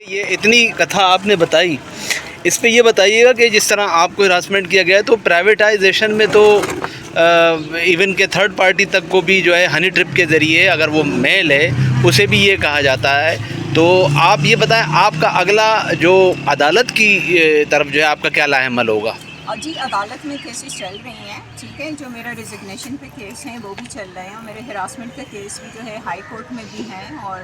یہ اتنی کتھا آپ نے بتائی، اس پہ یہ بتائیے گا کہ جس طرح آپ کو ہراسمنٹ کیا گیا ہے تو پرائیویٹائزیشن میں تو ایون کہ تھرڈ پارٹی تک کو بھی جو ہے ہنی ٹرپ کے ذریعے اگر وہ میل ہے اسے بھی یہ کہا جاتا ہے. تو آپ یہ بتائیں آپ کا اگلا جو عدالت کی طرف جو ہے آپ کا کیا لاہ عمل ہوگا؟ جی عدالت میں کیسز چل رہی ہیں، ٹھیک ہے. جو میرا ریزگنیشن پہ کیس ہیں وہ بھی چل رہے ہیں، اور میرے ہراسمنٹ کا کیس بھی جو ہے ہائی کورٹ میں بھی ہیں اور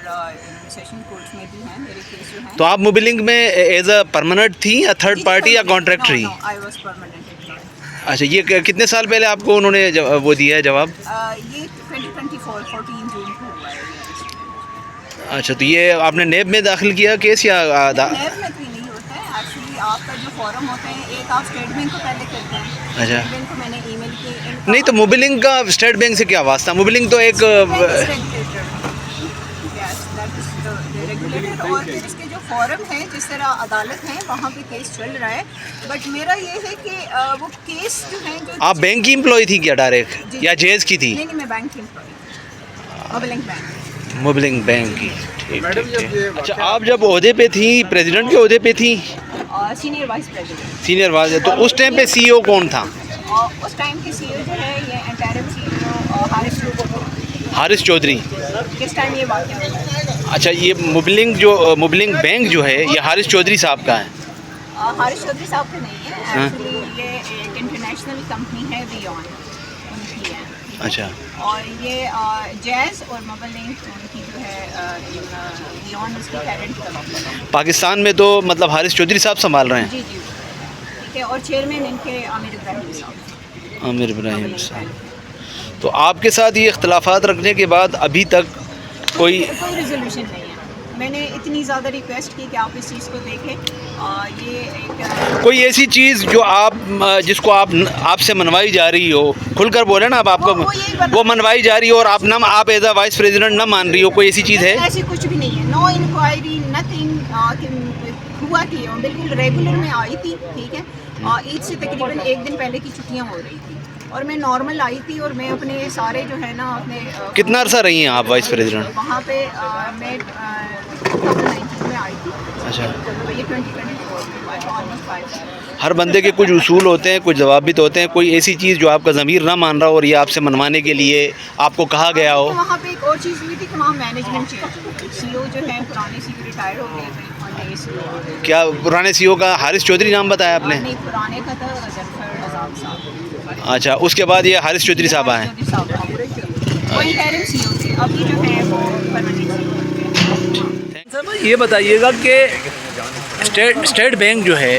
سیشن کورٹ میں بھی ہیں میرے کیس جو ہیں. تو آپ موبلنگ میں ایز اے پرماننٹ تھیں یا تھرڈ پارٹی یا کانٹریکٹ رہی؟ I was permanent. اچھا، یہ کتنے سال پہلے آپ کو انہوں نے وہ دیا ہے جواب؟ یہ 2024 14 جون کو ہوا ہے. اچھا، تو یہ آپ نے نیب میں داخل کیا کیس یا نیب میں بھی نہیں ہوتا ہے ایکچولی. آپ کا جو فارم ہوتے ہیں ایک آپ اسٹیٹ بینک کو پہلے کرتے ہیں. اچھا، اسٹیٹ بینک کو میں نے ای میل کی. نہیں تو موبلنگ کا اسٹیٹ بینک سے کیا واسطہ؟ موبلنگ تو ایک ریگولیٹر اور پھر اس کے جو فارم ہیں جس طرح عدالت ہیں وہاں پہ کیس چل رہا ہے. بٹ میرا یہ ہے کہ وہ کیس جو ہیں جو آپ بینک کی امپلائی تھی کیا ڈائریکٹ یا جیز کی تھی؟ نہیں میں بینک کی امپلائی، موبلنگ بینک. موبلنگ بینک کی. ٹھیک ٹھیک. اچھا، آپ جب عہدے پہ تھیں، پریزیڈنٹ کے عہدے پہ تھیں؟ Senior vice president. Senior voice. تو اس ٹائم پہ سی ای او کون تھا؟ اس ٹائم کے سی او جو ہے یہ انٹرم سی او حارث چودھری. کس ٹائم یہ واقعہ ہوا ہے؟ اچھا، یہ موبلنگ بینک جو ہے یہ حارث چودھری صاحب کا ہے؟ حارث چودھری صاحب کا نہیں ہے ایکچولی. یہ ایک انٹرنیشنل کمپنی ہے ویون، ان کی ہے. اچھا. اور یہ جیز اور موبلنگ ان کی جو ہے ویون اس کی پیرنٹ کمپنی ہے. پاکستان میں تو مطلب حارث چودھری صاحب سنبھال رہے ہیں؟ جی جی ٹھیک ہے. اور چیئرمین ان کے عامر ابراہیم صاحب. عامر ابراہیم صاحب. تو آپ کے ساتھ یہ اختلافات رکھنے کے بعد ابھی تک کوئی ریزولوشن نہیں ہے. میں نے اتنی زیادہ ریکویسٹ کی کہ آپ اس چیز کو دیکھیں. یہ ایک کوئی ایسی چیز جو آپ جس کو آپ سے منوائی جا رہی ہو، کھل کر بولے نا. اب آپ کو وہ منوائی جا رہی ہو اور آپ ایز اے وائس پریزیڈنٹ نہ مان رہی ہو، کوئی ایسی چیز ہے؟ ایسی کچھ بھی نہیں ہے. نو انکوائری نتھنگ ہوا کہ بالکل ریگولر میں آئی تھی. ٹھیک ہے. عید سے تقریباً ایک دن پہلے کی چھٹیاں ہو رہی تھی اور میں نارمل آئی تھی اور میں اپنے سارے جو ہے نا اپنے کتنا عرصہ رہی ہیں آپ وائس پریزیڈنٹ؟ وہاں پہ میں 2019 میں آئی تھی. اچھا. یہ 2024 ہر بندے کے کچھ اصول ہوتے ہیں، کچھ ضوابط ہوتے ہیں. کوئی ایسی چیز جو آپ کا ضمیر نہ مان رہا ہو اور یہ آپ سے منوانے کے لیے آپ کو کہا گیا ہو؟ وہاں پہ ایک اور چیز ہوئی تھی کہ وہاں مینجمنٹ چینج ہوئی. سی او جو ہے پرانے سی او ریٹائر ہو گئے تھے اور نئے سی او. کیا پرانے سی او کا حارث چودھری نام بتایا آپ نے؟ نہیں، پرانے کا تھا ظفر نظام صاحب. اچھا، اس کے بعد یہ حارث چودھری صاحب آئے. وہ انٹرم سی او تھے، ابھی جو ہے وہ پرماننٹ سی او. یہ بتائیے گا کہ اسٹیٹ بینک جو ہے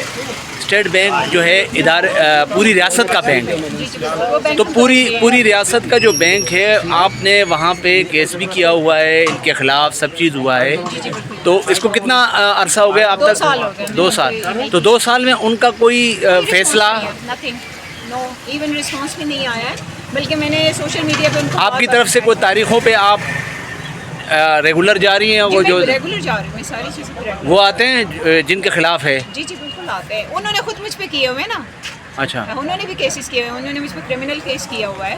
پوری ریاست کا بینک ہے. تو پوری ریاست کا جو بینک ہے آپ نے وہاں پہ کیس بھی کیا ہوا ہے، ان کے خلاف سب چیز ہوا ہے. تو اس کو کتنا عرصہ ہو گیا اب تک؟ 2 سال ہو گئے. 2 سال. تو 2 سال میں ان کا کوئی فیصلہ؟ نو ایون رسپانس بھی نہیں آیا ہے. بلکہ میں نے سوشل میڈیا پہ آپ کی طرف سے کوئی تاریخوں پہ آپ ریگولر جاری ہیں؟ وہ جو ریگولر جا رہی ہوں ساری چیزیں وہ آتے ہیں جن کے خلاف ہے؟ جی بالکل آتے ہیں. انہوں نے خود مجھ پہ کیے ہوئے نا. اچھا. انہوں نے بھی کیسز کیے ہوئے. انہوں نے مجھ پہ کرمنل کیس کیا ہوا ہے.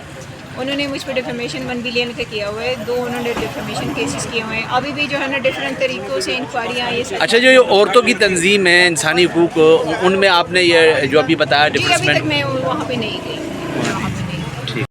انہوں نے مجھ پہ ڈیفیمیشن 1 بلین کا کیا ہوا ہے. 2 انہوں نے ڈیفیمیشن کیسز کیے ہوئے ہیں. ابھی بھی جو ہے نا ڈفرینٹ طریقوں سے انکوائریاں یہ سب. اچھا، جو عورتوں کی تنظیم ہے انسانی حقوق، ان میں آپ نے یہ جو ابھی بتایا ابھی تک میں وہاں پہ نہیں گئی.